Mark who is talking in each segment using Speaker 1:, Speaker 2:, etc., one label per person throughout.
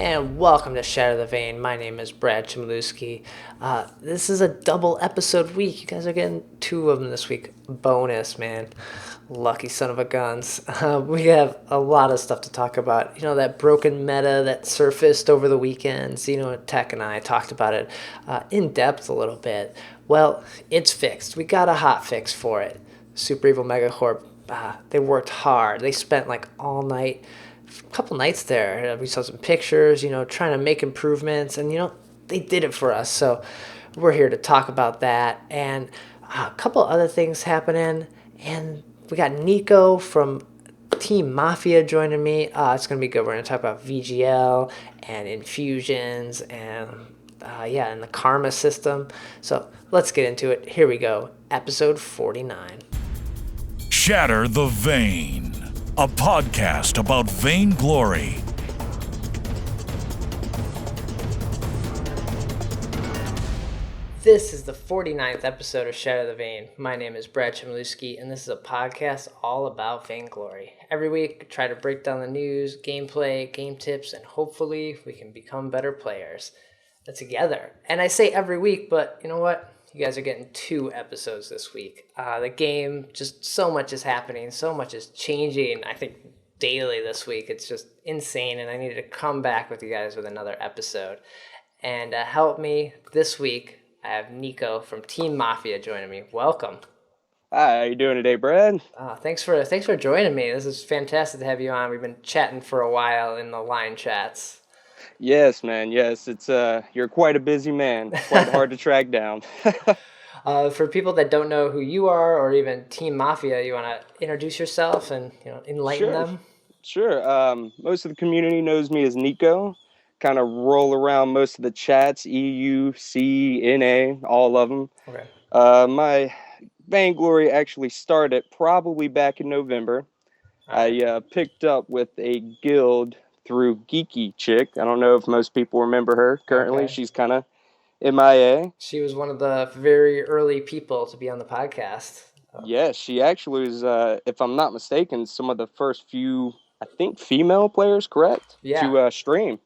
Speaker 1: and welcome to Shatter The Vain. My name is Brad Chmielewski. This is a double episode week. You guys are getting two of them this week. Bonus, man. Lucky son of a guns. We have a lot of stuff to talk about. You know, that broken meta that surfaced over the weekend. XenoTek and I talked about it in depth a little bit. Well, it's fixed. We got a hotfix for it. Super Evil Megacorp, they worked hard. They spent like all night, a couple nights there. We saw some pictures, trying to make improvements, and they did it for us. So we're here to talk about that and a couple other things happening. And we got Neko from TeamMafia joining me. It's gonna be good. We're gonna talk about VGL and infusions and and the karma system. So let's get into it. Here we go. Episode 49.
Speaker 2: Shatter the Vain, a podcast about Vainglory.
Speaker 1: This is the 49th episode of Shatter the Vain. My name is Brad Chmielewski, and this is a podcast all about Vainglory. Every week, I try to break down the news, gameplay, game tips, and hopefully we can become better players together. And I say every week, but you know what? You guys are getting 2 episodes this week. The game, just so much is happening, so much is changing, I think, daily this week. It's just insane, and I needed to come back with you guys with another episode. And help me this week, I have Neko from TeamMafia joining me. Welcome.
Speaker 3: Hi, how you doing today, Brad?
Speaker 1: Thanks for joining me. This is fantastic to have you on. We've been chatting for a while in the line chats.
Speaker 3: Yes, man. Yes, it's you're quite a busy man. Quite hard to track down.
Speaker 1: For people that don't know who you are, or even TeamMafia, you want to introduce yourself and enlighten them?
Speaker 3: Sure. Most of the community knows me as Neko. Kind of roll around most of the chats, EU, C, NA, all of them.
Speaker 1: Okay.
Speaker 3: My Vainglory actually started probably back in November. Right. I picked up with a guild through Geeky Chick. I don't know if most people remember her currently. Okay. She's kind of MIA.
Speaker 1: She was one of the very early people to be on the podcast.
Speaker 3: Yes, she actually was, if I'm not mistaken, some of the first few, I think, female players, correct?
Speaker 1: Yeah.
Speaker 3: To stream.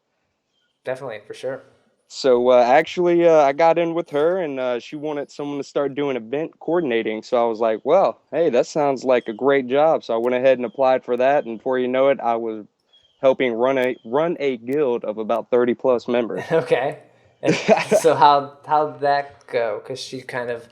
Speaker 1: Definitely, for sure.
Speaker 3: So I got in with her, and she wanted someone to start doing event coordinating. So I was like, well, hey, that sounds like a great job. So I went ahead and applied for that, and before you know it, I was helping run a guild of about 30 plus members.
Speaker 1: Okay. And so how'd that go? Because she kind of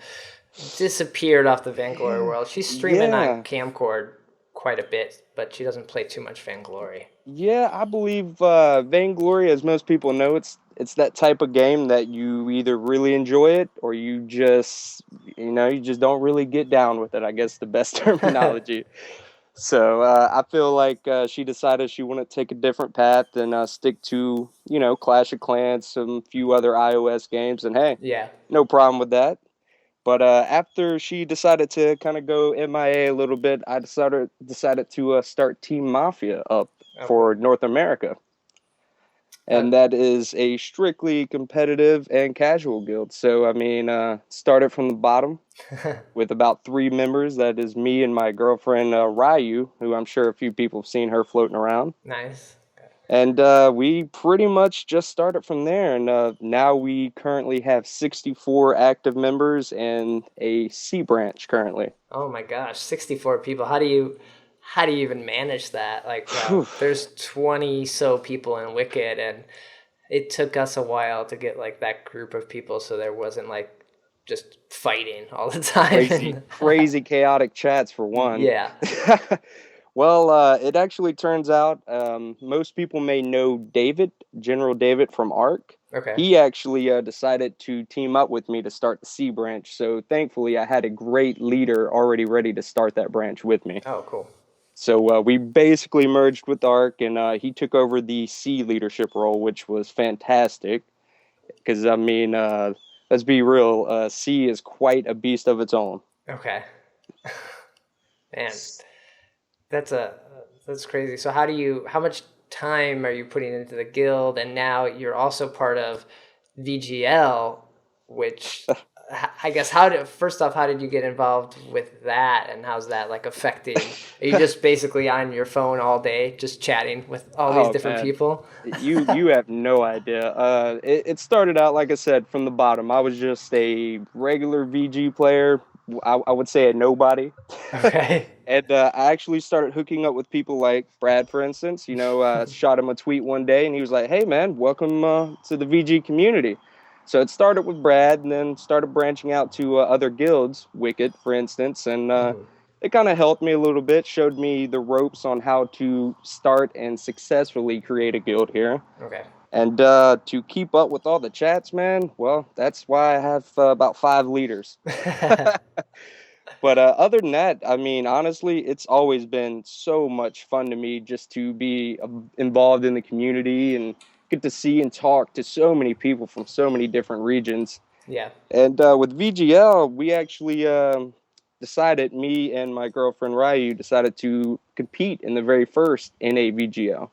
Speaker 1: disappeared off the Vainglory world. She's streaming on Camcord quite a bit, but she doesn't play too much Vainglory.
Speaker 3: Yeah, I believe Vainglory, as most people know, it's that type of game that you either really enjoy it or you just don't really get down with it, I guess the best terminology. So I feel like she decided she wanted to take a different path and stick to, Clash of Clans, some few other iOS games. And hey, no problem with that. But after she decided to kind of go MIA a little bit, I decided to start TeamMafia up for North America. And that is a strictly competitive and casual guild. So, started from the bottom with about 3 members. That is me and my girlfriend, Ryu, who I'm sure a few people have seen her floating around.
Speaker 1: Nice.
Speaker 3: And we pretty much just started from there. And now we currently have 64 active members and a C branch currently.
Speaker 1: Oh, my gosh, 64 people. How do you even manage that? Like, there's 20 so people in Wicked, and it took us a while to get like that group of people, so there wasn't like just fighting all the time.
Speaker 3: Crazy chaotic chats for one.
Speaker 1: Yeah.
Speaker 3: Well, it actually turns out most people may know General David from ARC.
Speaker 1: Okay.
Speaker 3: He actually decided to team up with me to start the C branch. So thankfully, I had a great leader already ready to start that branch with me.
Speaker 1: Oh, cool.
Speaker 3: So we basically merged with ARC, and he took over the C leadership role, which was fantastic. Because, let's be real, C is quite a beast of its own.
Speaker 1: Okay. Man, that's crazy. So how much time are you putting into the guild? And now you're also part of VGL, which I guess first off, how did you get involved with that, and how's that like affecting? Are you just basically on your phone all day, just chatting with all these
Speaker 3: Oh
Speaker 1: different
Speaker 3: man,
Speaker 1: people?
Speaker 3: you have no idea. It started out like I said from the bottom. I was just a regular VG player. I would say a nobody.
Speaker 1: Okay.
Speaker 3: And I actually started hooking up with people like Brad, for instance. Shot him a tweet one day, and he was like, "Hey, man, welcome to the VG community." So it started with Brad, and then started branching out to other guilds, Wicked, for instance, and
Speaker 1: Mhm.
Speaker 3: it kind of helped me a little bit, showed me the ropes on how to start and successfully create a guild here.
Speaker 1: Okay.
Speaker 3: And to keep up with all the chats, man, well, that's why I have about 5 leaders. But other than that, I mean, honestly, it's always been so much fun to me just to be involved in the community and get to see and talk to so many people from so many different regions.
Speaker 1: Yeah.
Speaker 3: And with VGL, we actually decided, me and my girlfriend Ryu decided to compete in the very first NA VGL.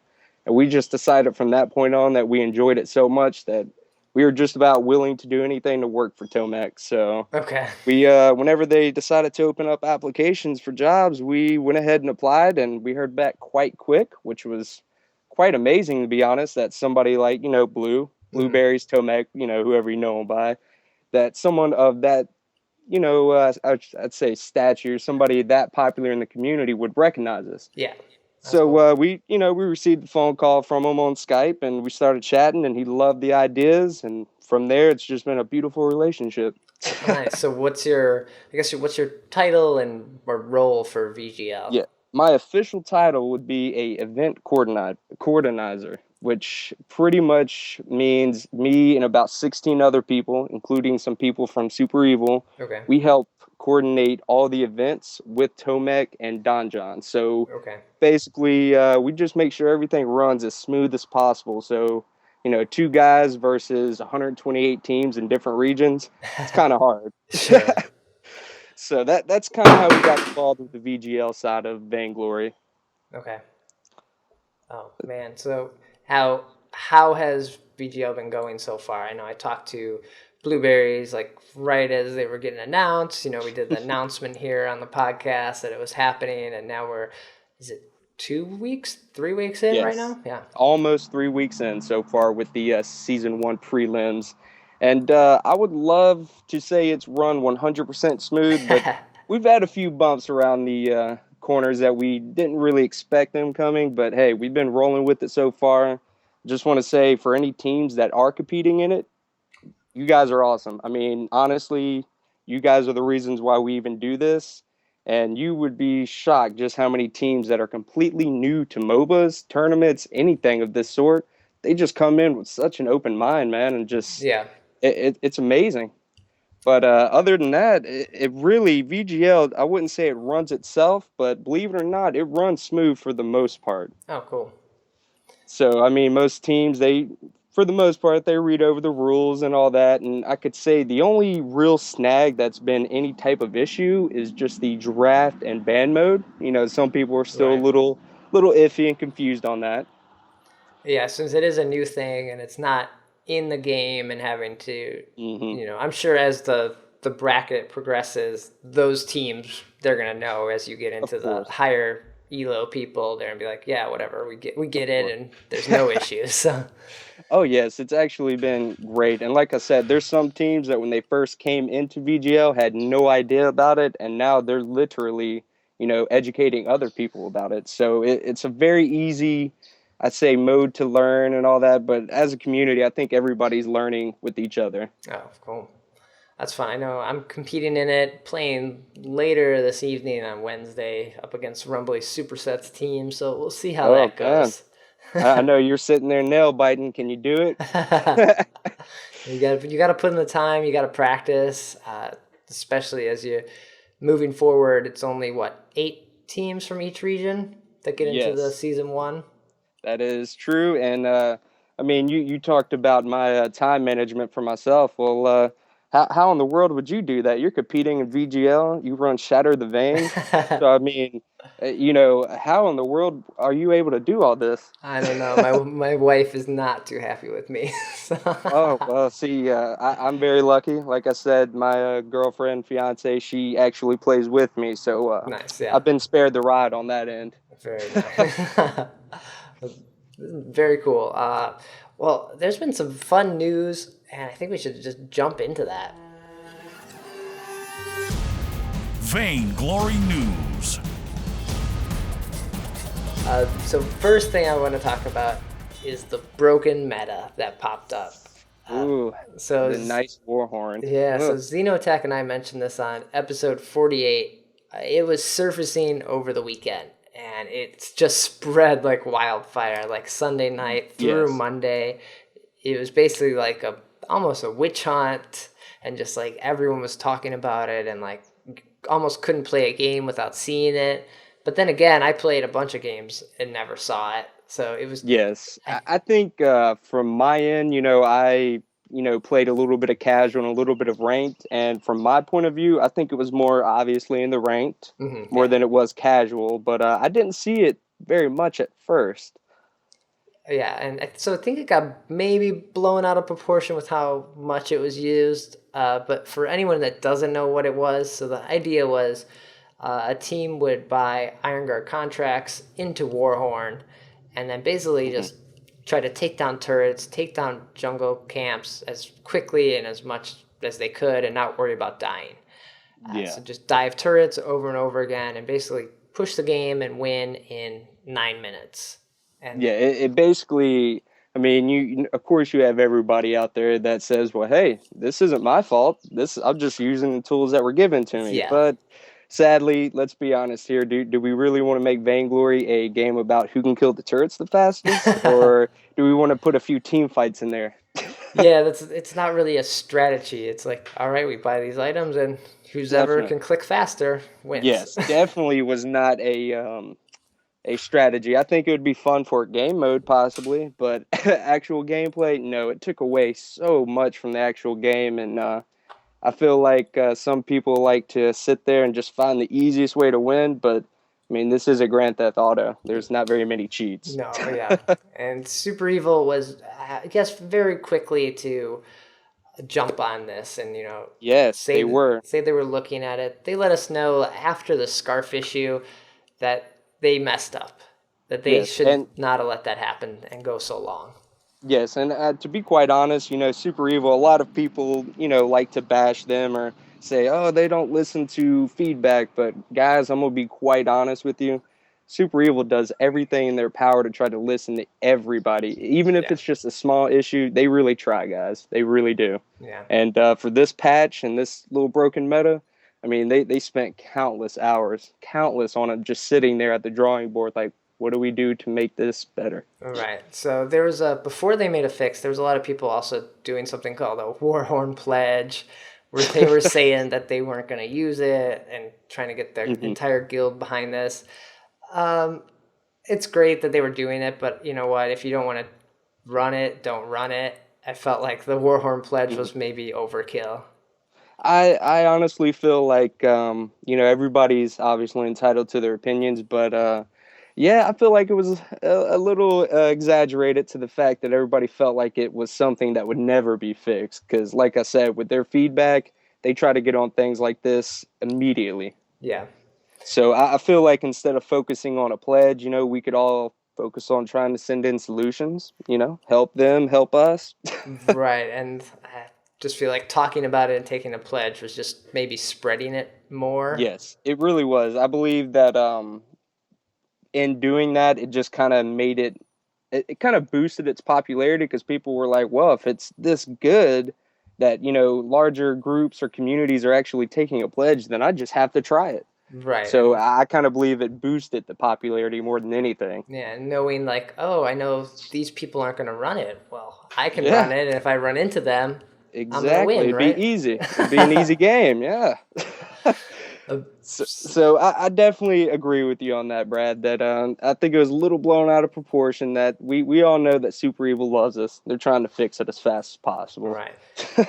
Speaker 3: And we just decided from that point on that we enjoyed it so much that we were just about willing to do anything to work for Tomek. So
Speaker 1: Okay.
Speaker 3: we, whenever they decided to open up applications for jobs, we went ahead and applied, and we heard back quite quick, which was quite amazing to be honest. That somebody like
Speaker 1: Hmm.
Speaker 3: Blueberries, Tomek, whoever you know them by, that someone of that I'd say stature, somebody that popular in the community would recognize us.
Speaker 1: Yeah. That's
Speaker 3: So
Speaker 1: cool.
Speaker 3: we received a phone call from him on Skype, and we started chatting, and he loved the ideas, and from there, it's just been a beautiful relationship.
Speaker 1: Nice. So what's your title and or role for VGL?
Speaker 3: Yeah, my official title would be a event coordinator, which pretty much means me and about 16 other people, including some people from Super Evil.
Speaker 1: Okay.
Speaker 3: We help coordinate all the events with Tomek and Donjon. So
Speaker 1: Okay.
Speaker 3: basically, we just make sure everything runs as smooth as possible. So, two guys versus 128 teams in different regions, it's kind of hard.
Speaker 1: Sure.
Speaker 3: So that's kind of how we got involved with the VGL side of Vainglory.
Speaker 1: Okay. Oh man. So how has VGL been going so far? I know I talked to Blueberries like right as they were getting announced. We did the announcement here on the podcast that it was happening, and now is it 2 weeks, 3 weeks in right
Speaker 3: Yes,
Speaker 1: now? Yeah.
Speaker 3: almost 3 weeks in so far with the season one prelims, and I would love to say it's run 100% smooth, but we've had a few bumps around the corners that we didn't really expect them coming. But hey, we've been rolling with it so far. Just want to say for any teams that are competing in it, you guys are awesome. I mean, honestly, you guys are the reasons why we even do this. And you would be shocked just how many teams that are completely new to MOBAs, tournaments, anything of this sort, they just come in with such an open mind, man, and just
Speaker 1: Yeah.
Speaker 3: it's amazing. But other than that, it really VGL. I wouldn't say it runs itself, but believe it or not, it runs smooth for the most part.
Speaker 1: Oh, cool.
Speaker 3: So, I mean, most teams, for the most part, they read over the rules and all that. And I could say the only real snag that's been any type of issue is just the draft and ban mode. Some people are still a
Speaker 1: Right.
Speaker 3: little iffy and confused on that.
Speaker 1: Yeah, since it is a new thing and it's not in the game and having to,
Speaker 3: Hmm.
Speaker 1: I'm sure as the bracket progresses, those teams they're gonna know as you get
Speaker 3: Of
Speaker 1: into the
Speaker 3: course.
Speaker 1: higher elo people, they're gonna be like, yeah, whatever, we get
Speaker 3: Of
Speaker 1: it,
Speaker 3: course.
Speaker 1: and there's no issues. So,
Speaker 3: Oh, yes, it's actually been great. And like I said, there's some teams that when they first came into VGL had no idea about it, and now they're literally, educating other people about it. So it's a very easy, I'd say, mode to learn and all that. But as a community, I think everybody's learning with each other.
Speaker 1: oh, cool. That's fun. I know I'm competing in it, playing later this evening on Wednesday up against Rumbly's Supersets team. So we'll see how
Speaker 3: Oh,
Speaker 1: that
Speaker 3: man.
Speaker 1: goes.
Speaker 3: I know you're sitting there nail biting. Can you do it?
Speaker 1: You got to put in the time. You got to practice, especially as you moving forward. It's only what 8 teams from each region that get into the
Speaker 3: Yes.
Speaker 1: season one.
Speaker 3: That is true, and I mean, you talked about my time management for myself. Well, How in the world would you do that? You're competing in VGL. You run Shatter the Vain. So I mean, how in the world are you able to do all this?
Speaker 1: I don't know. My wife is not too happy with me. So
Speaker 3: Oh, well, see, I'm very lucky. Like I said, my girlfriend, fiance, she actually plays with me, so
Speaker 1: nice, yeah.
Speaker 3: I've been spared the ride on that end.
Speaker 1: Very nice. Very cool. Well, there's been some fun news, and I think we should just jump into that.
Speaker 2: Vainglory News.
Speaker 1: So first thing I want to talk about is the broken meta that popped up.
Speaker 3: Ooh,
Speaker 1: So
Speaker 3: the nice warhorn.
Speaker 1: yeah, so
Speaker 3: Ugh.
Speaker 1: XenoTek and I mentioned this on episode 48. It was surfacing over the weekend, and it's just spread like wildfire, like Sunday night through
Speaker 3: Yes.
Speaker 1: Monday. It was basically like almost a witch hunt, and just like everyone was talking about it, and like almost couldn't play a game without seeing it. But then again, I played a bunch of games and never saw it, so it was
Speaker 3: Yes, I think from my end, I played a little bit of casual and a little bit of ranked, and from my point of view, I think it was more obviously in the ranked more
Speaker 1: yeah.
Speaker 3: than it was casual, but I didn't see it very much at first.
Speaker 1: Yeah, and so I think it got maybe blown out of proportion with how much it was used. But for anyone that doesn't know what it was, so the idea was a team would buy Iron Guard contracts into Warhorn, and then basically just try to take down turrets, take down jungle camps as quickly and as much as they could, and not worry about dying.
Speaker 3: Yeah.
Speaker 1: So just dive turrets over and over again, and basically push the game and win in 9 minutes. And
Speaker 3: Yeah, it basically, I mean, of course you have everybody out there that says, well, hey, this isn't my fault. I'm just using the tools that were given to me.
Speaker 1: Yeah.
Speaker 3: But sadly, let's be honest here. Do we really want to make Vainglory a game about who can kill the turrets the fastest? Or do we want to put a few team fights in there?
Speaker 1: yeah, it's not really a strategy. It's like, all right, we buy these items, and who's ever
Speaker 3: Definitely.
Speaker 1: can click faster wins.
Speaker 3: Yes, definitely was not a strategy. I think it would be fun for game mode possibly, but actual gameplay, no. It took away so much from the actual game, and I feel like some people like to sit there and just find the easiest way to win. But I mean, this is a Grand Theft Auto. There's not very many cheats.
Speaker 1: No, yeah. And Super Evil was, I guess, very quickly to jump on this, and
Speaker 3: Yes, they were.
Speaker 1: say they were looking at it. They let us know after the scarf issue that they messed up, that they
Speaker 3: Yes,
Speaker 1: should
Speaker 3: and
Speaker 1: not have let that happen and go so long.
Speaker 3: yes, and to be quite honest, Super Evil, a lot of people, like to bash them or say, oh, they don't listen to feedback. But guys, I'm going to be quite honest with you. Super Evil does everything in their power to try to listen to everybody. Even if
Speaker 1: Yeah.
Speaker 3: it's just a small issue, they really try, guys. They really do.
Speaker 1: Yeah.
Speaker 3: And for this patch and this little broken meta, I mean, they spent countless hours, on it, just sitting there at the drawing board like, what do we do to make this better?
Speaker 1: All right. So there was before they made a fix, there was a lot of people also doing something called a Warhorn pledge, where they were saying that they weren't going to use it and trying to get their entire guild behind this. It's great that they were doing it, but you know what? If you don't want to run it, don't run it. I felt like the Warhorn pledge was maybe overkill.
Speaker 3: I honestly feel like, everybody's obviously entitled to their opinions, but yeah, I feel like it was a little exaggerated to the fact that everybody felt like it was something that would never be fixed. Because, like I said, with their feedback, they try to get on things like this immediately.
Speaker 1: Yeah.
Speaker 3: So I feel like instead of focusing on a pledge, we could all focus on trying to send in solutions, help them, help us.
Speaker 1: Right. And I just feel like talking about it and taking a pledge was just maybe spreading it more.
Speaker 3: Yes, it really was. I believe that in doing that, it just kind of made it kind of boosted its popularity because people were like, well, if it's this good that, larger groups or communities are actually taking a pledge, then I just have to try it.
Speaker 1: Right.
Speaker 3: So I kind of believe it boosted the popularity more than anything.
Speaker 1: Yeah, knowing like, oh, I know these people aren't going to run it. Well, I can
Speaker 3: Yeah.
Speaker 1: run it, and if I run into them,
Speaker 3: Exactly.
Speaker 1: I'm going to win,
Speaker 3: It'd
Speaker 1: right?
Speaker 3: be easy. It'd be an easy game, yeah. So I definitely agree with you on that, Brad. That I think it was a little blown out of proportion. That we all know that Super Evil loves us. They're trying to fix it as fast as possible.
Speaker 1: Right.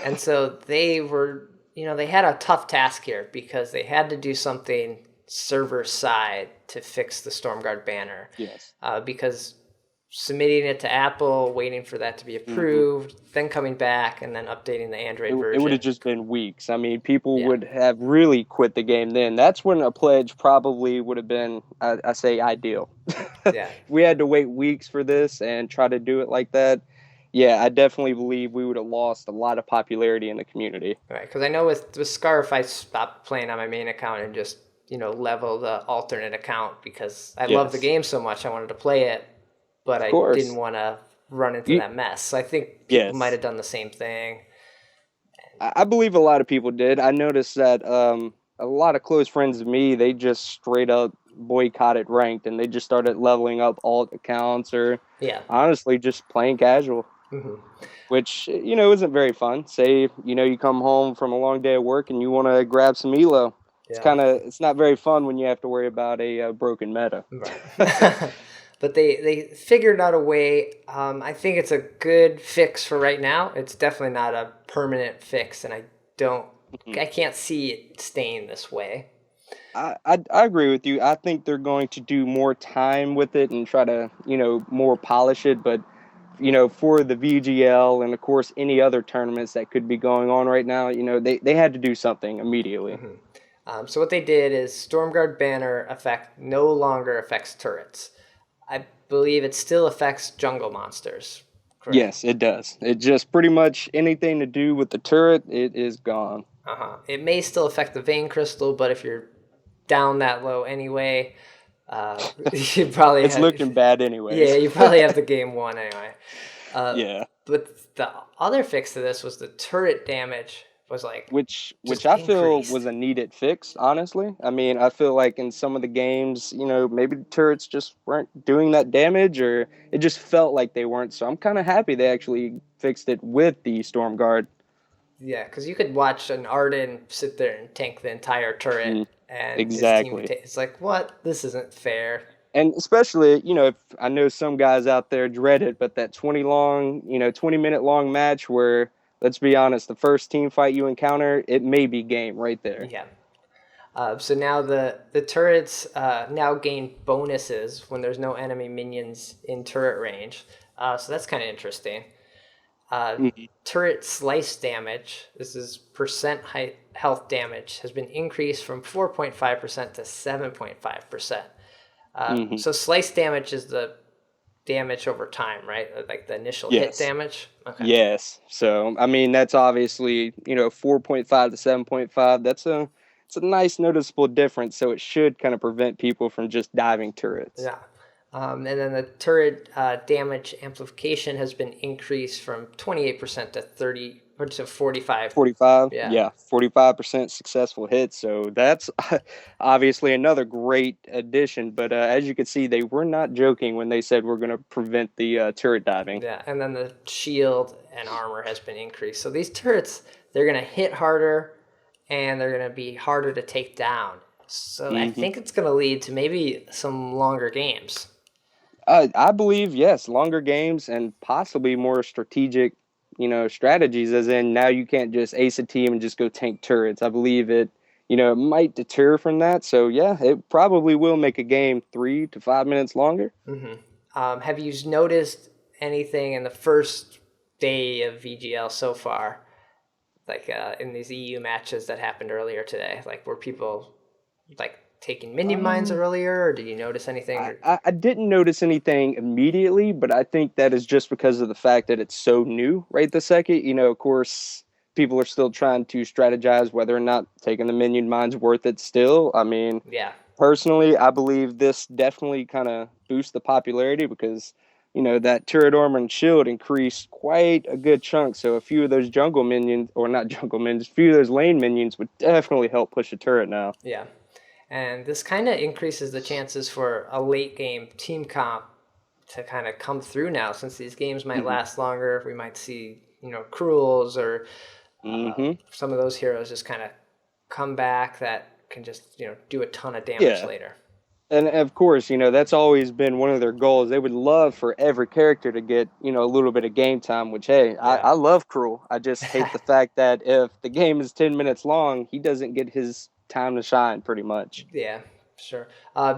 Speaker 1: And so they were, they had a tough task here because they had to do something server side to fix the Stormguard banner.
Speaker 3: Yes.
Speaker 1: Because submitting it to Apple, waiting for that to be approved, then coming back and then updating the Android version.
Speaker 3: It would have just been weeks. I mean, people
Speaker 1: Yeah.
Speaker 3: would have really quit the game then. That's when a pledge probably would have been, I say, ideal.
Speaker 1: Yeah.
Speaker 3: We had to wait weeks for this and try to do it like that. Yeah, I definitely believe we would have lost a lot of popularity in the community.
Speaker 1: Right. Because I know with Scarf, I stopped playing on my main account and just, level the alternate account because I love the game so much. I wanted to play it, but I didn't want to run into that mess. So I think people might have done the same thing.
Speaker 3: I believe a lot of people did. I noticed that a lot of close friends of me, they just straight up boycotted ranked and they just started leveling up alt accounts or honestly just playing casual, which, isn't very fun. Say, you come home from a long day of work and you want to grab some Elo. It's not very fun when you have to worry about a broken meta.
Speaker 1: Right. But they figured out a way. I think it's a good fix for right now. It's definitely not a permanent fix, and I can't see it staying this way.
Speaker 3: I agree with you. I think they're going to do more time with it and try to, more polish it. But, for the VGL and, of course, any other tournaments that could be going on right now, they had to do something immediately.
Speaker 1: So what they did is Stormguard banner effect no longer affects turrets. I believe it still affects jungle monsters. Correct?
Speaker 3: Yes, it does. It just pretty much anything to do with the turret, it is gone.
Speaker 1: It may still affect the vein crystal, but if you're down that low anyway, you probably
Speaker 3: it's looking bad anyway.
Speaker 1: Yeah, you probably have the game won anyway.
Speaker 3: Yeah.
Speaker 1: But the other fix to this was the turret damage was
Speaker 3: which I feel was a needed fix, honestly. I mean, I feel like in some of the games, maybe the turrets just weren't doing that damage or it just felt like they weren't. So I'm kind of happy they actually fixed it with the Stormguard.
Speaker 1: Yeah, because you could watch an Arden sit there and tank the entire turret and
Speaker 3: exactly.
Speaker 1: His team it's like, what? This isn't fair.
Speaker 3: And especially, if I know some guys out there dread it, but that 20-minute long match where, let's be honest, the first team fight you encounter, it may be game right there.
Speaker 1: Yeah. So now the turrets now gain bonuses when there's no enemy minions in turret range. So that's kind of interesting. Turret slice damage, this is percent health damage, has been increased from 4.5% to 7.5%. So slice damage is the damage over time, right? Like the initial hit damage?
Speaker 3: Okay. Yes. So, I mean, that's obviously, 4.5 to 7.5. It's a nice noticeable difference. So it should kind of prevent people from just diving turrets.
Speaker 1: Yeah. And then the turret damage amplification has been increased from 28% to 45.
Speaker 3: 45? Yeah. 45% successful hits. So that's obviously another great addition. But as you can see, they were not joking when they said we're going to prevent the turret diving.
Speaker 1: Yeah, and then the shield and armor has been increased. So these turrets, they're going to hit harder and they're going to be harder to take down. So I think it's going to lead to maybe some longer games.
Speaker 3: I believe, yes, longer games and possibly more strategic, strategies, as in now you can't just ace a team and just go tank turrets. I believe it, it might deter from that. So, yeah, it probably will make a game 3 to 5 minutes longer.
Speaker 1: Have you noticed anything in the first day of VGL so far, like in these EU matches that happened earlier today? Like, were people, taking minion mines earlier, or did you notice anything?
Speaker 3: I didn't notice anything immediately, but I think that is just because of the fact that it's so new right this second. Of course, people are still trying to strategize whether or not taking the minion mine's worth it still. I mean, personally, I believe this definitely kind of boosts the popularity because, that turret armor and shield increased quite a good chunk. So a few of those jungle minions, or not jungle minions, a few of those lane minions would definitely help push a turret now.
Speaker 1: Yeah. And this kind of increases the chances for a late game team comp to kind of come through now, since these games might last longer. We might see, Cruels or some of those heroes just kind of come back that can just, do a ton of damage
Speaker 3: Yeah.
Speaker 1: later.
Speaker 3: And of course, that's always been one of their goals. They would love for every character to get, a little bit of game time, which, hey,
Speaker 1: Yeah.
Speaker 3: I love Cruel. I just hate the fact that if the game is 10 minutes long, he doesn't get his time to shine pretty much.
Speaker 1: Yeah, sure.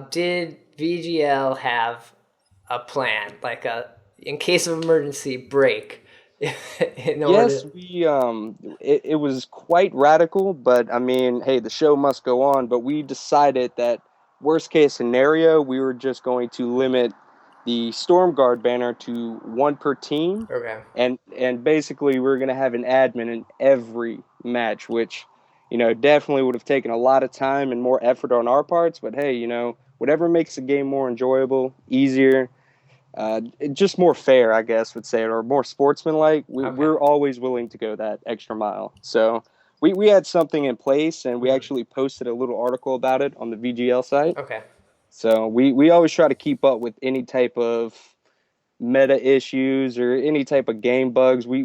Speaker 1: Did VGL have a plan, like in case of emergency, break in order?
Speaker 3: Yes, it was quite radical, but I mean, hey, the show must go on. But we decided that worst case scenario, we were just going to limit the Stormguard banner to one per team,
Speaker 1: Okay.
Speaker 3: and basically we're going to have an admin in every match, which definitely would have taken a lot of time and more effort on our parts. But hey, whatever makes the game more enjoyable, easier, just more fair, I guess, would say, or more sportsmanlike.
Speaker 1: Okay.
Speaker 3: We're always willing to go that extra mile. So we had something in place, and we actually posted a little article about it on the VGL site.
Speaker 1: Okay.
Speaker 3: So we always try to keep up with any type of meta issues or any type of game bugs. We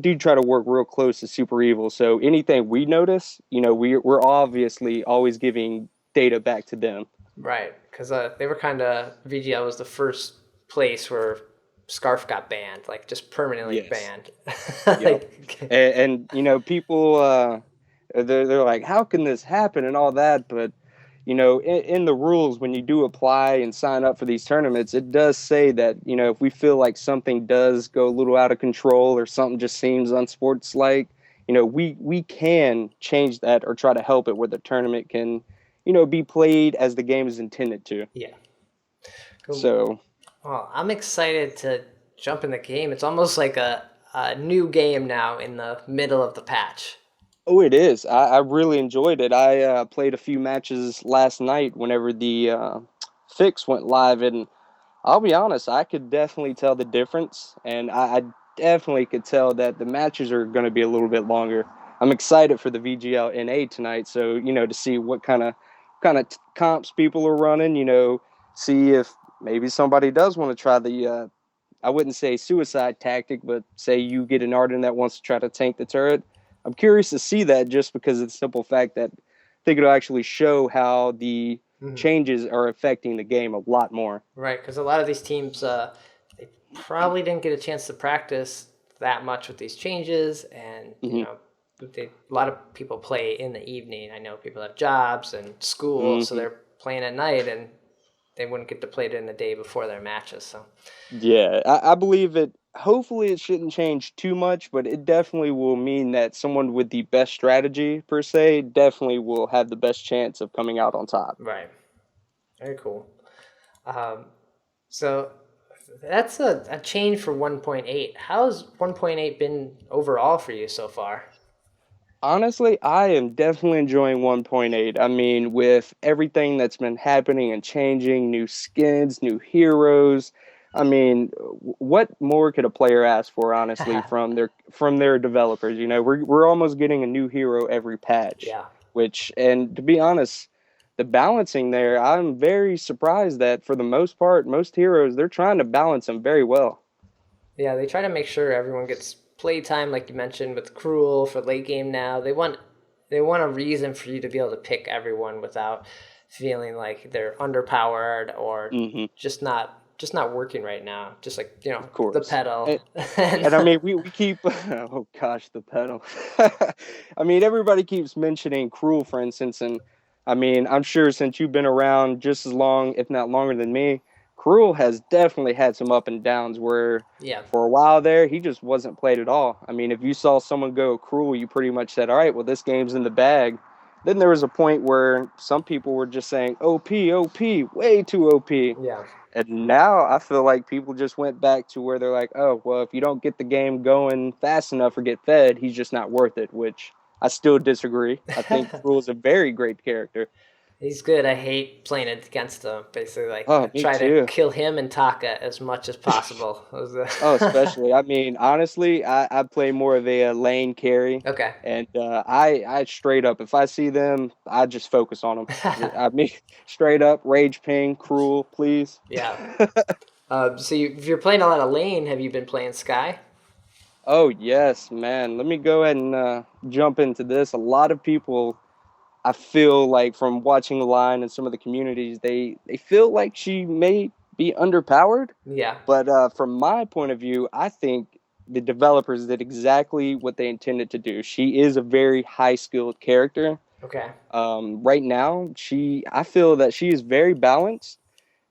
Speaker 3: do try to work real close to Super Evil. So anything we notice, we're obviously always giving data back to them.
Speaker 1: Right, because they were VGL was the first place where Scarf got banned, like just permanently
Speaker 3: Yes.
Speaker 1: banned.
Speaker 3: Yep. And people, they're like, how can this happen and all that? But, in the rules, when you do apply and sign up for these tournaments, it does say that, if we feel like something does go a little out of control or something just seems unsportslike, we can change that or try to help it where the tournament can, be played as the game is intended to.
Speaker 1: Yeah. Cool.
Speaker 3: So,
Speaker 1: well, I'm excited to jump in the game. It's almost like a new game now in the middle of the patch.
Speaker 3: oh, it is. I really enjoyed it. I played a few matches last night whenever the fix went live, and I'll be honest, I could definitely tell the difference, and I definitely could tell that the matches are going to be a little bit longer. I'm excited for the VGL NA tonight, so to see what kind of comps people are running. See if maybe somebody does want to try the. I wouldn't say suicide tactic, but say you get an Arden that wants to try to tank the turret. I'm curious to see that just because of the simple fact that I think it'll actually show how the changes are affecting the game a lot more.
Speaker 1: Right, because a lot of these teams, they probably didn't get a chance to practice that much with these changes, and a lot of people play in the evening. I know people have jobs and school, so they're playing at night, and they wouldn't get to play it in the day before their matches. So
Speaker 3: yeah, I believe it. Hopefully, it shouldn't change too much, but it definitely will mean that someone with the best strategy, per se, definitely will have the best chance of coming out on top.
Speaker 1: right, very cool. So that's a change for 1.8. How's 1.8 been overall for you so far?
Speaker 3: Honestly, I am definitely enjoying 1.8. I mean, with everything that's been happening and changing, new skins, new heroes. I mean, what more could a player ask for, honestly, from their developers? We're almost getting a new hero every patch.
Speaker 1: Yeah.
Speaker 3: And to be honest, the balancing there, I'm very surprised that for the most part, most heroes, they're trying to balance them very well.
Speaker 1: Yeah, they try to make sure everyone gets playtime, like you mentioned, with Cruel for late game now. They want a reason for you to be able to pick everyone without feeling like they're underpowered or just not working right now. Just like,
Speaker 3: Of course.
Speaker 1: the pedal.
Speaker 3: And I mean, we keep, oh gosh, the pedal. I mean, everybody keeps mentioning Cruel, for instance, and I mean, I'm sure since you've been around just as long, if not longer than me, Cruel has definitely had some up and downs where for a while there, he just wasn't played at all. I mean, if you saw someone go Cruel, you pretty much said, all right, well, this game's in the bag. Then there was a point where some people were just saying, OP, OP, way too OP.
Speaker 1: Yeah.
Speaker 3: And now I feel like people just went back to where they're like, oh, well, if you don't get the game going fast enough or get fed, he's just not worth it, which I still disagree. I think Cruel is a very great character.
Speaker 1: He's good. I hate playing against him. Basically, like
Speaker 3: Me
Speaker 1: to kill him and Taka as much as possible.
Speaker 3: Especially. I mean, honestly, I play more of a lane carry.
Speaker 1: Okay.
Speaker 3: And I straight up, if I see them, I just focus on them. I mean, straight up, rage ping, Cruel, please.
Speaker 1: Yeah. So if you're playing a lot of lane, have you been playing Sky?
Speaker 3: Oh, yes, man. Let me go ahead and jump into this. A lot of people I feel like from watching the line and some of the communities, they feel like she may be underpowered.
Speaker 1: Yeah.
Speaker 3: But from my point of view, I think the developers did exactly what they intended to do. She is a very high skilled character.
Speaker 1: Okay.
Speaker 3: Right now, I feel that she is very balanced.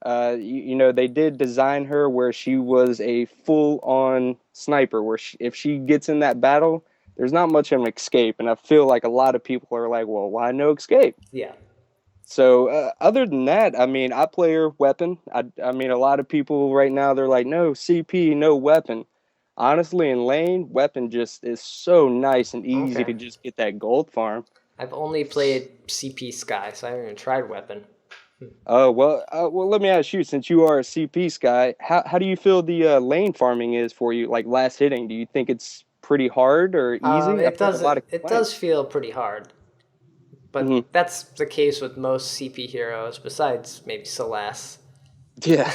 Speaker 3: They did design her where she was a full-on sniper, where if she gets in that battle, there's not much of an escape. And I feel like a lot of people are like, well, why no escape?
Speaker 1: Yeah.
Speaker 3: So other than that, I mean, I play her weapon. I mean, a lot of people right now, they're like, no CP, no weapon. Honestly, in lane, weapon just is so nice and easy
Speaker 1: Okay.
Speaker 3: to just get that gold farm.
Speaker 1: I've only played CP Sky, so I haven't even tried Weapon.
Speaker 3: Oh, well, let me ask you, since you are a CP guy, how do you feel the lane farming is for you, like last hitting? Do you think it's pretty hard or easy? I've
Speaker 1: It
Speaker 3: heard a
Speaker 1: does
Speaker 3: lot of
Speaker 1: it
Speaker 3: complaints.
Speaker 1: does feel pretty hard, but
Speaker 3: Hmm.
Speaker 1: that's the case with most CP heroes, besides maybe Celeste.
Speaker 3: Yeah.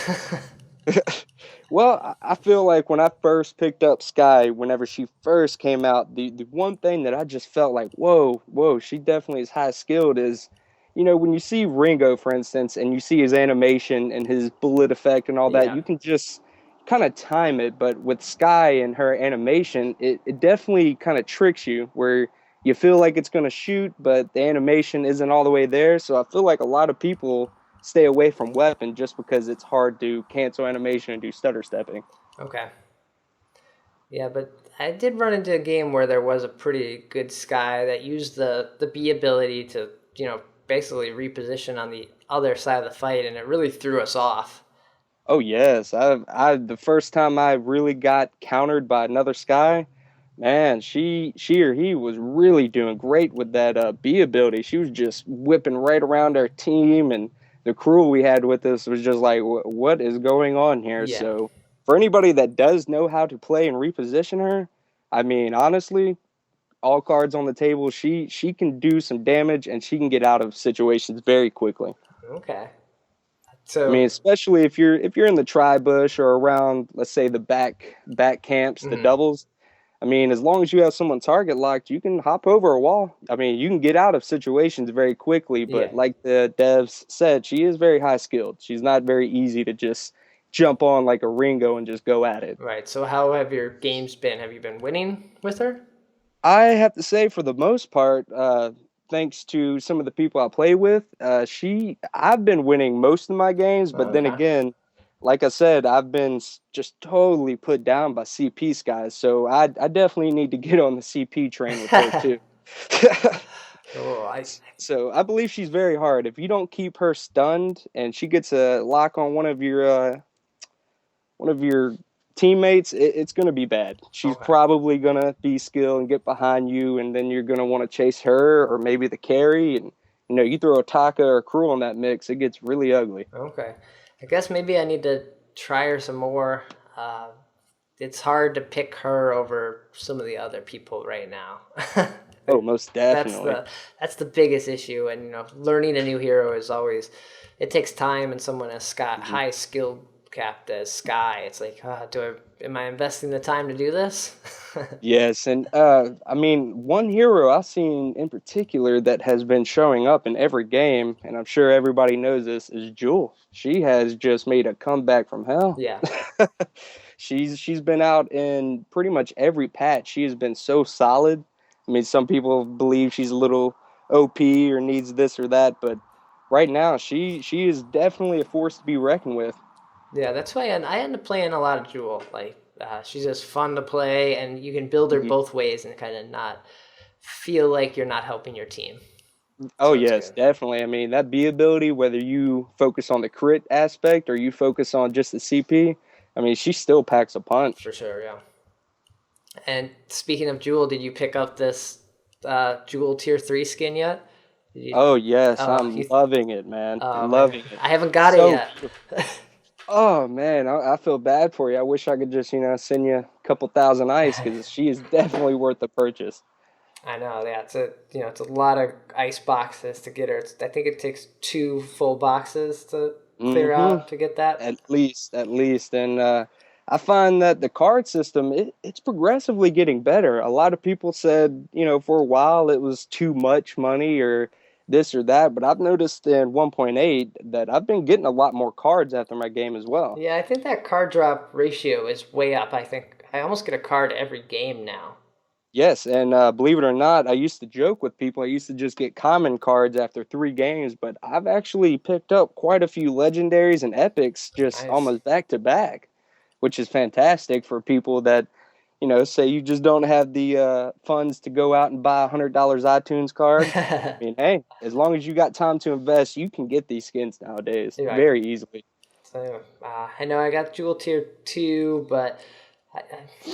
Speaker 3: Well, I feel like when I first picked up Sky, whenever she first came out, the one thing that I just felt like, whoa, she definitely is high skilled is, when you see Ringo, for instance, and you see his animation and his bullet effect and all that,
Speaker 1: Yeah.
Speaker 3: you can just kind of time it. But with Sky and her animation, it definitely kind of tricks you where you feel like it's going to shoot, but the animation isn't all the way there. So I feel like a lot of people stay away from weapon just because it's hard to cancel animation and do stutter stepping.
Speaker 1: Okay. Yeah, but I did run into a game where there was a pretty good Sky that used the B ability to, basically reposition on the other side of the fight, and it really threw us off.
Speaker 3: Oh yes, I the first time I really got countered by another Sky, man, she or he was really doing great with that B ability. She was just whipping right around our team, and the crew we had with us was just like, what is going on here?
Speaker 1: Yeah.
Speaker 3: So for anybody that does know how to play and reposition her, I mean, honestly, all cards on the table. She can do some damage and she can get out of situations very quickly.
Speaker 1: Okay.
Speaker 3: I mean,
Speaker 1: So,
Speaker 3: especially if you're in the tri bush or around, let's say the back camps, the
Speaker 1: mhm.
Speaker 3: doubles. I mean, as long as you have someone target locked, you can hop over a wall. I mean, you can get out of situations very quickly.
Speaker 1: Yeah.
Speaker 3: But like the devs said, she is very high skilled. She's not very easy to just jump on like a Ringo and just go at it.
Speaker 1: Right. So how have your games been? Have you been winning with her?
Speaker 3: I have to say, for the most part, thanks to some of the people I play with, I've been winning most of my games. But then
Speaker 1: Okay.
Speaker 3: again, like I said, I've been just totally put down by CP guys. So I definitely need to get on the CP train with her too.
Speaker 1: Oh, I
Speaker 3: So I believe she's very hard. If you don't keep her stunned and she gets a lock on one of your teammates, it's going to be bad. She's
Speaker 1: okay.
Speaker 3: probably going to be skilled and get behind you, and then you're going to want to chase her or maybe the carry. And, you throw a Taka or a Crew on that mix, it gets really ugly.
Speaker 1: Okay. I guess maybe I need to try her some more. It's hard to pick her over some of the other people right now.
Speaker 3: Oh, most
Speaker 1: that's
Speaker 3: definitely.
Speaker 1: the biggest issue, and learning a new hero is always, it takes time, and someone as high skill capped as Sky, it's like, am I investing the time to do this?
Speaker 3: Yes, and I mean, one hero I've seen in particular that has been showing up in every game, and I'm sure everybody knows this, is Jewel. She has just made a comeback from hell.
Speaker 1: Yeah.
Speaker 3: She's been out in pretty much every patch. She has been so solid. I mean, some people believe she's a little OP or needs this or that, but right now she is definitely a force to be reckoned with.
Speaker 1: Yeah, that's why I end up playing a lot of Jewel. Like, she's just fun to play, and you can build her
Speaker 3: Mhm.
Speaker 1: both ways and kind of not feel like you're not helping your team.
Speaker 3: Oh
Speaker 1: So it's
Speaker 3: yes,
Speaker 1: good.
Speaker 3: definitely. I mean, that B ability, whether you focus on the crit aspect or you focus on just the CP, I mean, she still packs a punch.
Speaker 1: For sure, yeah. And speaking of Jewel, did you pick up this Jewel Tier 3 skin yet? Did you,
Speaker 3: Oh yes,
Speaker 1: you,
Speaker 3: I'm loving it, man.
Speaker 1: oh man,
Speaker 3: Loving it.
Speaker 1: I haven't got it
Speaker 3: So,
Speaker 1: yet.
Speaker 3: oh man, I feel bad for you. I wish I could just, send you a couple thousand ice because she is definitely worth the purchase.
Speaker 1: I know, yeah. It's a lot of ice boxes to get her. I think it takes 2 full boxes to clear
Speaker 3: Mm-hmm.
Speaker 1: out to get that.
Speaker 3: At least, and I find that the card system it's progressively getting better. A lot of people said, for a while it was too much money or this or that, but I've noticed in 1.8 that I've been getting a lot more cards after my game as well.
Speaker 1: Yeah, I think that card drop ratio is way up. I think I almost get a card every game now.
Speaker 3: Yes, and believe it or not, I used to joke with people. I used to just get common cards after 3 games, but I've actually picked up quite a few legendaries and epics just
Speaker 1: Nice.
Speaker 3: almost back to back, which is fantastic for people that, say you just don't have the funds to go out and buy $100 iTunes card. I mean, hey, as long as you got time to invest, you can get these skins nowadays
Speaker 1: You're right.
Speaker 3: very easily.
Speaker 1: So, I know I got Jewel tier 2, but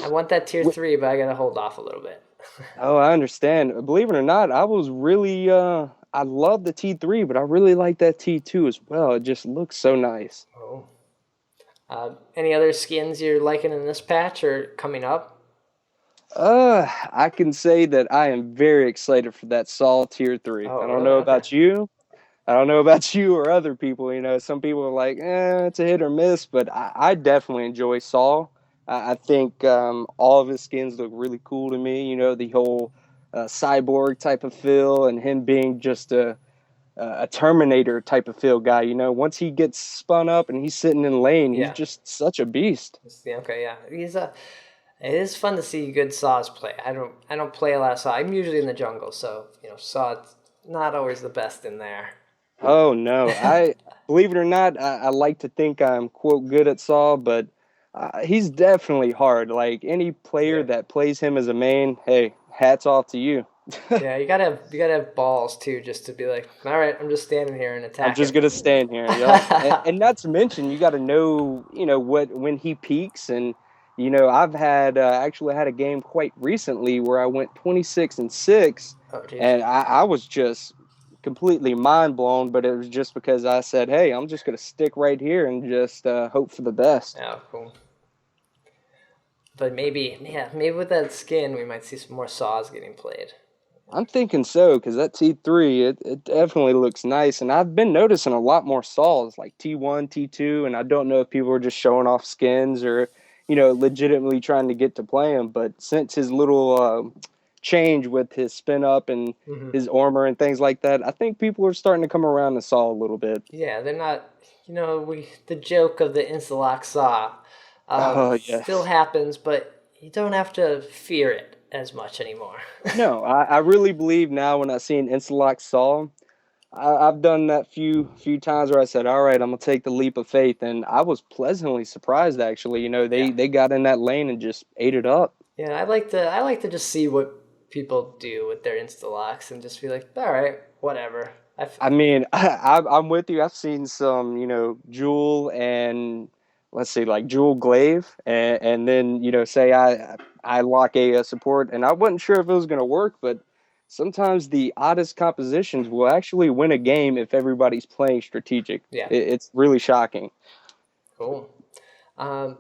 Speaker 1: I want that tier 3, but I gotta hold off a little bit.
Speaker 3: Oh, I understand. Believe it or not, I was really I love the T3, but I really like that T2 as well. It just looks so nice.
Speaker 1: Oh. Any other skins you're liking in this patch or coming up?
Speaker 3: I can say that I am very excited for that Saul Tier 3.
Speaker 1: Oh,
Speaker 3: I don't
Speaker 1: really?
Speaker 3: know
Speaker 1: Okay.
Speaker 3: about you. I don't know about you or other people. Some people are like, it's a hit or miss, but I definitely enjoy Saul. I think all of his skins look really cool to me. The whole cyborg type of feel and him being just a Terminator type of feel guy. Once he gets spun up and he's sitting in lane, he's
Speaker 1: Yeah.
Speaker 3: just such a beast.
Speaker 1: Yeah, okay, yeah. It is fun to see good saws play. I don't play a lot of saw. I'm usually in the jungle, so saw's not always the best in there.
Speaker 3: Oh no, I believe it or not, I like to think I'm quote good at Saul, but he's definitely hard. Like any player
Speaker 1: Yeah.
Speaker 3: that plays him as a main, hey, hats off to you.
Speaker 1: Yeah, you gotta have balls too, just to be like, all right, I'm just standing here and
Speaker 3: I'm just
Speaker 1: attacking.
Speaker 3: gonna stand here. Yep. And not to mention, you got to know, what when he peaks, and I've had actually had a game quite recently where I went 26-6,
Speaker 1: Oh, jeez.
Speaker 3: and I was just completely mind blown. But it was just because I said, hey, I'm just gonna stick right here and just hope for the best.
Speaker 1: Oh, cool. But maybe with that skin, we might see some more saws getting played.
Speaker 3: I'm thinking so because that T3, it definitely looks nice, and I've been noticing a lot more Sauls like T1, T2, and I don't know if people are just showing off skins or legitimately trying to get to play him. But since his little change with his spin up and
Speaker 1: Hmm.
Speaker 3: his armor and things like that, I think people are starting to come around to Saul a little bit.
Speaker 1: Yeah, they're not. The joke of the insta-lock saw
Speaker 3: Oh
Speaker 1: still
Speaker 3: yes.
Speaker 1: happens, but you don't have to fear it as much anymore.
Speaker 3: No, I really believe now when I see an Instalock Saul, I've done that few times where I said, "All right, I'm gonna take the leap of faith," and I was pleasantly surprised. Actually,
Speaker 1: Yeah.
Speaker 3: they got in that lane and just ate it up.
Speaker 1: Yeah, I like to just see what people do with their insta locks and just be like, all right, whatever.
Speaker 3: I mean, I'm with you. I've seen some, Jewel and let's see, like Jewel Glaive, and then say I lock a support, and I wasn't sure if it was gonna work, but sometimes the oddest compositions will actually win a game if everybody's playing strategic.
Speaker 1: Yeah,
Speaker 3: It's really shocking.
Speaker 1: cool. Um,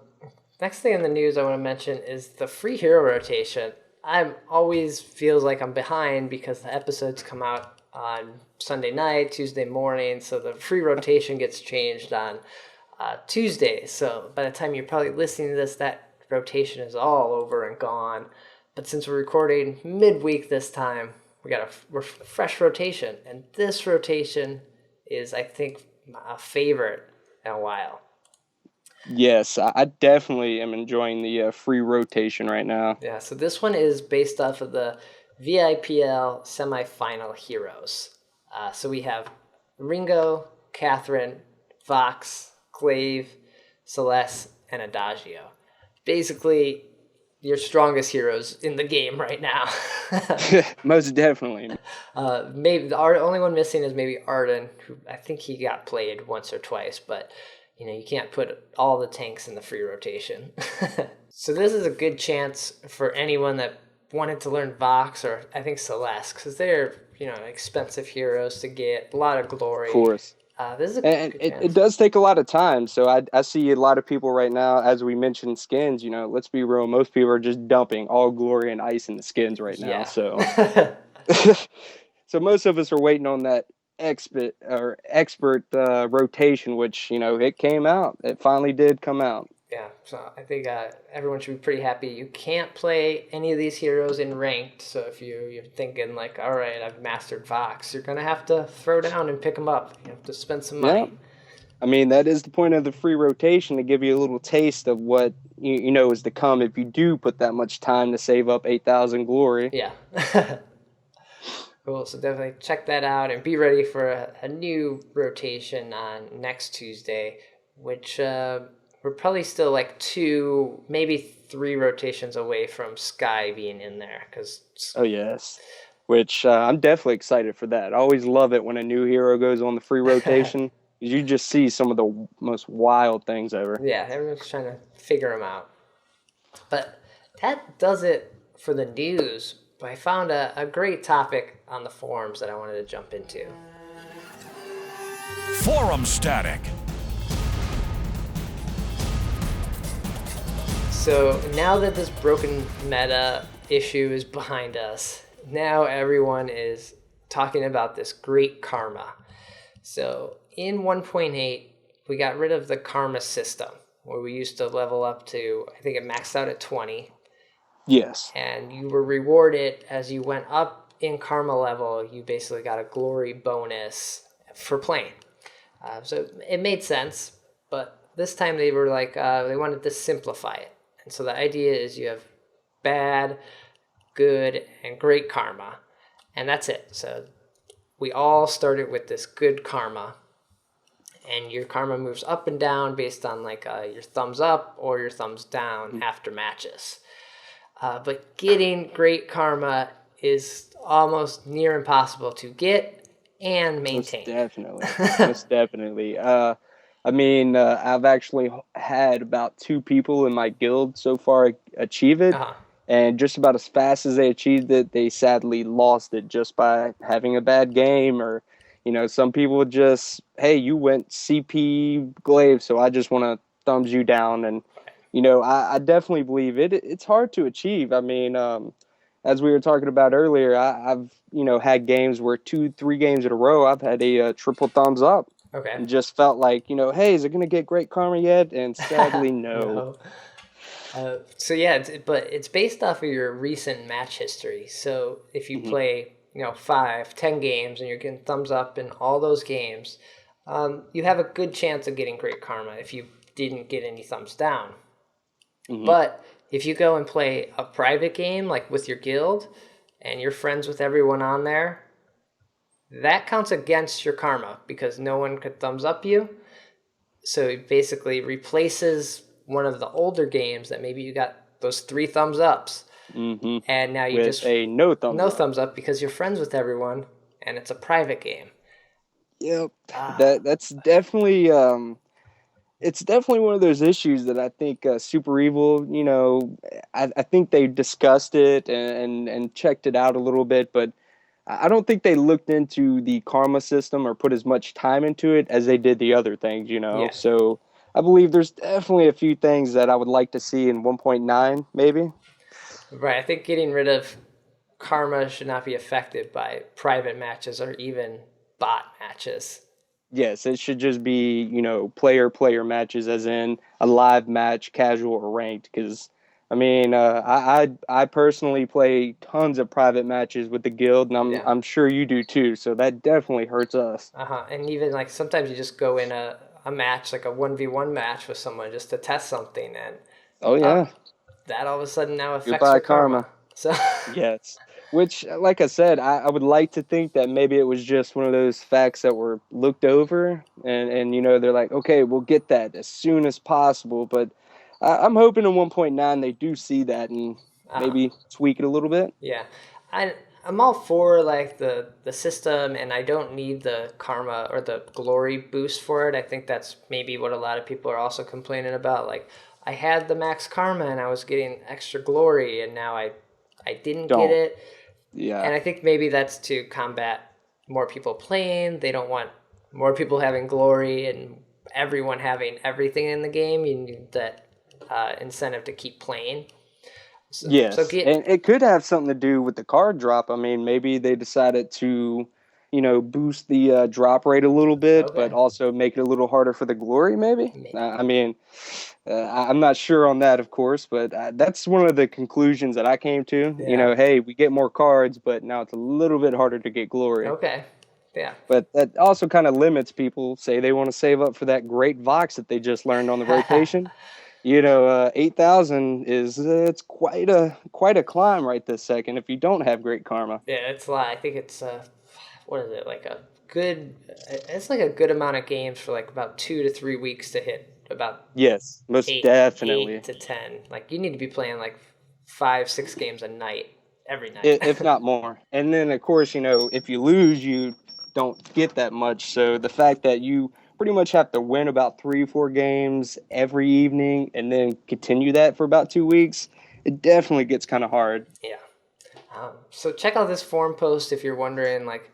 Speaker 1: Next thing in the news I want to mention is the free hero rotation. I'm always feels like I'm behind because the episodes come out on Sunday night, Tuesday morning, so the free rotation gets changed on Tuesday. So by the time you're probably listening to this, that rotation is all over and gone. But since we're recording midweek this time, we're fresh rotation, and this rotation is, I think, a favorite in a while.
Speaker 3: Yes, I definitely am enjoying the free rotation right now.
Speaker 1: Yeah, so this one is based off of the VIPL semifinal heroes. So we have Ringo, Catherine, Vox, Glaive, Celeste, and Adagio. Basically, your strongest heroes in the game right now.
Speaker 3: Most definitely.
Speaker 1: Maybe our only one missing is maybe Arden, who I think he got played once or twice, but you can't put all the tanks in the free rotation. So this is a good chance for anyone that wanted to learn Vox or I think Celeste, because they're expensive heroes to get, a lot of glory.
Speaker 3: Of course.
Speaker 1: This is a
Speaker 3: And
Speaker 1: good
Speaker 3: it
Speaker 1: chance.
Speaker 3: does take a lot of time. So I see a lot of people right now, as we mentioned skins, let's be real, most people are just dumping all glory and ice in the skins right now.
Speaker 1: Yeah.
Speaker 3: So so most of us are waiting on that expert rotation, which, it came out. It finally did come out.
Speaker 1: Yeah, so I think everyone should be pretty happy. You can't play any of these heroes in ranked, so if you're thinking like, all right, I've mastered Vox, you're gonna have to throw down and pick them up. You have to spend some
Speaker 3: Yeah.
Speaker 1: money.
Speaker 3: I mean, that is the point of the free rotation, to give you a little taste of what you know is to come if you do put that much time to save up 8,000 glory.
Speaker 1: Yeah. Cool. So definitely check that out and be ready for a new rotation on next Tuesday, which we're probably still like 2, maybe 3 rotations away from Sky being in there.
Speaker 3: Oh, yes. Which I'm definitely excited for that. I always love it when a new hero goes on the free rotation. You just see some of the most wild things ever.
Speaker 1: Yeah, everyone's trying to figure them out. But that does it for the news. But I found a great topic on the forums that I wanted to jump into.
Speaker 2: Forum static.
Speaker 1: So now that this broken meta issue is behind us, now everyone is talking about this great karma. So in 1.8, we got rid of the karma system, where we used to level up to, I think it maxed out at 20.
Speaker 3: Yes.
Speaker 1: And you were rewarded as you went up in karma level. You basically got a glory bonus for playing. So it made sense, but this time they were like, they wanted to simplify it. And so the idea is you have bad, good, and great karma, and that's it. So we all started with this good karma, and your karma moves up and down based on like your thumbs up or your thumbs down after matches. But getting great karma is almost near impossible to get and maintain.
Speaker 3: Most definitely. Most definitely. I mean, I've actually had about 2 people in my guild so far achieve it.
Speaker 1: Uh-huh.
Speaker 3: And just about as fast as they achieved it, they sadly lost it just by having a bad game. Or, you know, some people just, hey, you went CP glaive, so I just want to thumbs you down. And, you know, I definitely believe it's hard to achieve. I mean, as we were talking about earlier, I've, you know, had games where 2-3 games in a row, I've had a triple thumbs up.
Speaker 1: Okay.
Speaker 3: And just felt like, you know, hey, is it going to get great karma yet? And sadly, no.
Speaker 1: So yeah, but it's based off of your recent match history. So if you play, 5, 10 games and you're getting thumbs up in all those games, you have a good chance of getting great karma if you didn't get any thumbs down. But if you go and play a private game, like with your guild, and you're friends with everyone on there, that counts against your karma because no one could thumbs up you. So it basically replaces one of the older games that maybe you got those 3 thumbs ups. And now you
Speaker 3: With
Speaker 1: just
Speaker 3: a no thumbs up.
Speaker 1: because you're friends with everyone and it's a private game.
Speaker 3: Yep. That's definitely it's definitely one of those issues that I think Super Evil, you know, I think they discussed it and checked it out a little bit, but I don't think they looked into the karma system or put as much time into it as they did the other things, you know.
Speaker 1: Yeah.
Speaker 3: So I believe there's definitely a few things that I would like to see in 1.9, maybe.
Speaker 1: Right. I think getting rid of karma should not be affected by private matches or even bot matches.
Speaker 3: Yes, it should just be, you know, player matches, as in a live match, casual or ranked. Because, I mean, I personally play tons of private matches with the guild, and I'm sure you do too. So that definitely hurts us.
Speaker 1: And even like sometimes you just go in a match, like a 1v1 match with someone just to test something, and
Speaker 3: Oh yeah,
Speaker 1: that all of a sudden now affects
Speaker 3: goodbye
Speaker 1: your karma. So
Speaker 3: yes. Which, like I said, I would like to think that maybe it was just one of those facts that were looked over, and you know, they're like, okay, we'll get that as soon as possible. But I'm hoping in 1.9 they do see that and maybe tweak it a little bit.
Speaker 1: yeah, I'm all for like the system, and I don't need the karma or the glory boost for it. I think that's maybe what a lot of people are also complaining about. Like, I had the max karma and I was getting extra glory, and now I didn't get it.
Speaker 3: Yeah.
Speaker 1: And I think maybe that's to combat more people playing. They don't want more people having glory and everyone having everything in the game. You need that incentive to keep playing.
Speaker 3: Yes, and it could have something to do with the card drop. I mean, maybe they decided to, boost the drop rate a little bit,
Speaker 1: Okay.
Speaker 3: but also make it a little harder for the glory, maybe. I mean, I'm not sure on that, of course, but that's one of the conclusions that I came to.
Speaker 1: Yeah.
Speaker 3: Hey, we get more cards, but now it's a little bit harder to get glory.
Speaker 1: Okay. Yeah.
Speaker 3: But that also kind of limits people. Say they want to save up for that great Vox that they just learned on the rotation. 8,000 is it's quite a climb right this second if you don't have great karma.
Speaker 1: Yeah, it's like I think it's what is it like a good? It's like a good amount of games for like about 2 to 3 weeks to hit about
Speaker 3: Yes, most definitely.
Speaker 1: 8 to 10. Like you need to be playing like 5, 6 games a night every night.
Speaker 3: If not more. And then of course, if you lose, you don't get that much. So the fact that you pretty much have to win about 3 or 4 games every evening and then continue that for about 2 weeks, it definitely gets kind of hard.
Speaker 1: Yeah. So check out this forum post if you're wondering like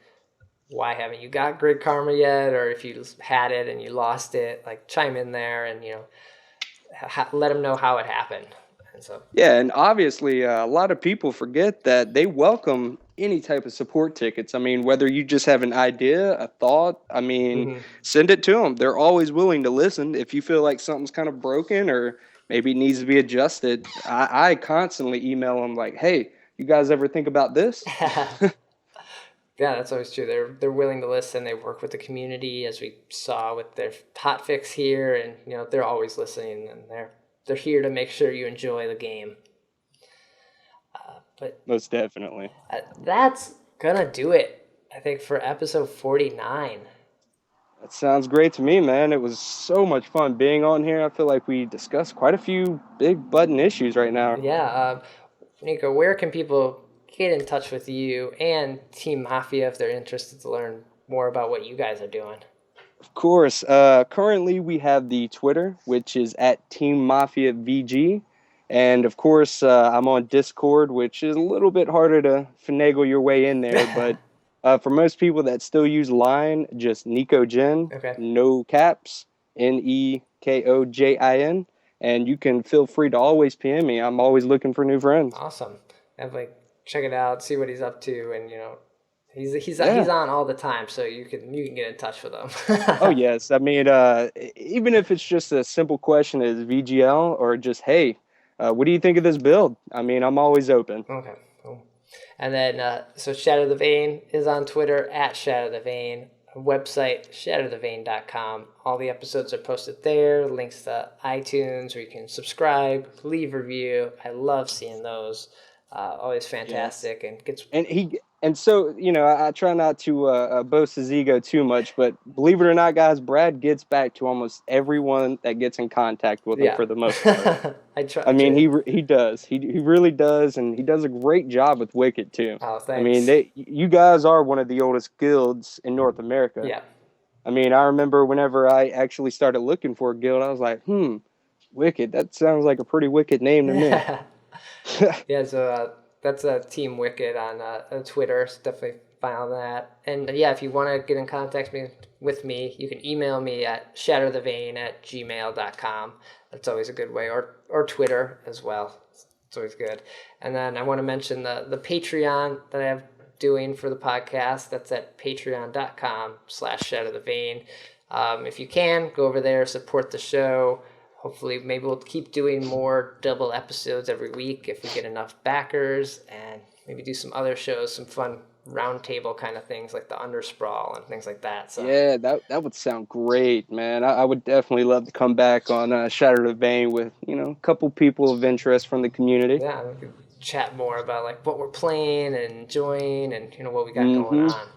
Speaker 1: why haven't you got grid karma yet, or if you had it and you lost it, like chime in there and let them know how it happened. And so
Speaker 3: yeah, and obviously a lot of people forget that they welcome any type of support tickets. I mean, whether you just have an idea, a thought, I mean, send it to them. They're always willing to listen. If you feel like something's kind of broken or maybe it needs to be adjusted, I constantly email them like, hey, you guys ever think about this?
Speaker 1: Yeah, that's always true. They're willing to listen. They work with the community, as we saw with their Hotfix here, and they're always listening, and they're here to make sure you enjoy the game. But
Speaker 3: most definitely,
Speaker 1: that's gonna do it, I think, for episode 49.
Speaker 3: That sounds great to me, man. It was so much fun being on here. I feel like we discussed quite a few big button issues right now.
Speaker 1: Yeah, Neko, where can people get in touch with you and TeamMafia if they're interested to learn more about what you guys are doing?
Speaker 3: Of course. Currently, we have the Twitter, which is at TeamMafia VG. And, of course, I'm on Discord, which is a little bit harder to finagle your way in there. But for most people that still use Line, just NekoJin,
Speaker 1: Okay.
Speaker 3: no caps, NEKOJIN. And you can feel free to always PM me. I'm always looking for new friends.
Speaker 1: Awesome. Definitely check it out, see what he's up to, and he's on all the time, so you can get in touch with him.
Speaker 3: Oh yes, I mean even if it's just a simple question as VGL or just hey, what do you think of this build? I mean, I'm always open.
Speaker 1: Okay, cool. And then so Shatter the Vain is on Twitter at Shatter the Vain. Website shatterthevain.com. All the episodes are posted there. Links to iTunes where you can subscribe, leave review. I love seeing those. Always fantastic.
Speaker 3: Yes. And so I try not to boast his ego too much, but believe it or not, guys, Brad gets back to almost everyone that gets in contact with him for the most part. I mean, he does. He really does, and he does a great job with Wicked too.
Speaker 1: Oh, thanks.
Speaker 3: I mean, you guys are one of the oldest guilds in North America.
Speaker 1: Yeah.
Speaker 3: I mean, I remember whenever I actually started looking for a guild, I was like, Wicked. That sounds like a pretty wicked name to me.
Speaker 1: Yeah, so that's Team Wicked on Twitter. So definitely find that. And yeah, if you want to get in contact with me, you can email me at shatterthevain@gmail.com. That's always a good way, or Twitter as well. It's always good. And then I want to mention the Patreon that I have doing for the podcast. That's at patreon.com/shatterthevain. If you can, go over there, support the show. Hopefully, maybe we'll keep doing more double episodes every week if we get enough backers, and maybe do some other shows, some fun roundtable kind of things like the Undersprawl and things like that. So
Speaker 3: yeah, that would sound great, man. I would definitely love to come back on Shatter The Vain with a couple people of interest from the community.
Speaker 1: Yeah, we could chat more about like what we're playing and enjoying, and what we got going on.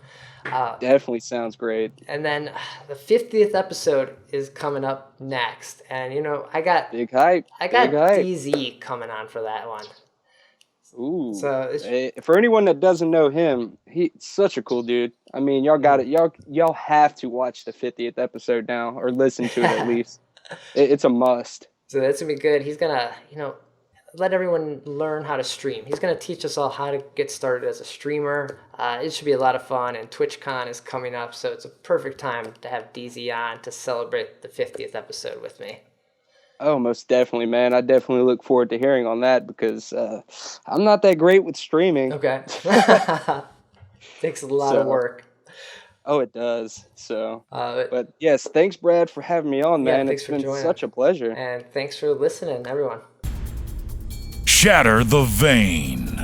Speaker 3: Definitely sounds great.
Speaker 1: And then the 50th episode is coming up next, and I got
Speaker 3: big hype.
Speaker 1: I got DZ coming on for that one.
Speaker 3: Ooh.
Speaker 1: So
Speaker 3: for anyone that doesn't know him, he's such a cool dude. I mean, y'all got it. Y'all have to watch the 50th episode now, or listen to it at least. It's a must.
Speaker 1: So that's gonna be good. He's gonna let everyone learn how to stream. He's going to teach us all how to get started as a streamer. It should be a lot of fun, and TwitchCon is coming up, so it's a perfect time to have DZ on to celebrate the 50th episode with me.
Speaker 3: Oh, most definitely, man. I definitely look forward to hearing on that because I'm not that great with streaming.
Speaker 1: Okay. Takes a lot of work.
Speaker 3: Oh, it does. So,
Speaker 1: Uh,
Speaker 3: but yes, thanks, Brad, for having me on,
Speaker 1: yeah,
Speaker 3: man.
Speaker 1: thanks
Speaker 3: It's
Speaker 1: for
Speaker 3: been
Speaker 1: joining.
Speaker 3: such a pleasure.
Speaker 1: And thanks for listening, everyone.
Speaker 2: Shatter the Vain.